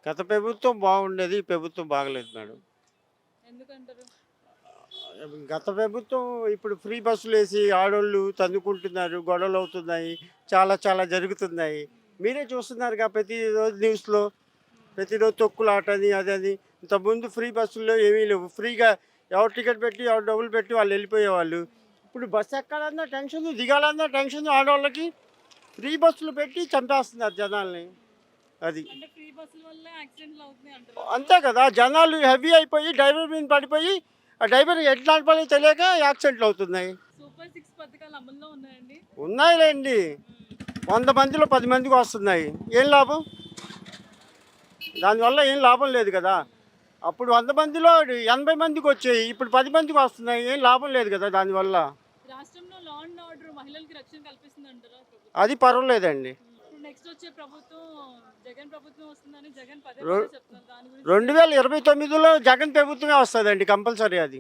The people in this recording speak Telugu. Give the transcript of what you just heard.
గత ప్రభుత్వం బాగుండేది. ఈ ప్రభుత్వం బాగలేదు మేడం. ఎందుకంటారు? గత ప్రభుత్వం ఇప్పుడు ఫ్రీ బస్సులేసి ఆడోళ్ళు తన్నుకుంటున్నారు. గొడవలవుతున్నాయి. చాలా చాలా జరుగుతున్నాయి. మీరే చూస్తున్నారుగా ప్రతిరోజు న్యూస్‌లో. ప్రతిరోజు తొక్కులాటని అదని. ఇంతకుముందు ఫ్రీ బస్సుల్లో ఏమీ లేవు. ఫ్రీగా ఎవరు టికెట్ పెట్టి, ఎవరు డబ్బులు పెట్టి వాళ్ళు వెళ్ళిపోయేవాళ్ళు. ఇప్పుడు బస్సు ఎక్కాలన్నా టెన్షను, దిగాలన్నా టెన్షను ఆడోళ్ళకి. ఫ్రీ బస్సులు పెట్టి చంపేస్తున్నారు జనాల్ని. అది. అంటే ఫ్రీ బస్సుల వల్ల యాక్సిడెంట్లు అవుతున్నాయి అంటారా? అంతే కదా! జనాలు హెవీ అయిపోయి డ్రైవర్ మీద పడిపోయి, ఆ డ్రైవర్ ఎట్లా నడపాలో తెలియక యాక్సిడెంట్లు అవుతున్నాయి. సూపర్ 6 పథకాలు అమల్లో ఉన్నాయండి. ఉన్నాయిలెండి. 100 మందిలో 10 మందికి వస్తున్నాయి. ఏం లాభం? దానివల్ల ఏం లాభం లేదు కదా! అప్పుడు 100 మందిలో 80 మందికొచ్చాయి. ఇప్పుడు 10 మందికి వస్తున్నాయి. ఏం లాభం లేదు కదా దానివల్ల. రాష్ట్రంలో లా అండ్ ఆర్డర్ మహిళలకి రక్షణ కల్పిస్తుందంటారా ప్రభుత్వం? అది పర్వాలేదండి. ఇప్పుడు నెక్స్ట్ వచ్చే ప్రభుత్వం జగన్ ప్రభుత్వం వస్తుందని జగన్ పదే రొ పదే చెప్తున్నారు. దాని గురించి 2029లో జగన్ ప్రభుత్వమే వస్తదండి కంపల్సరీ అది.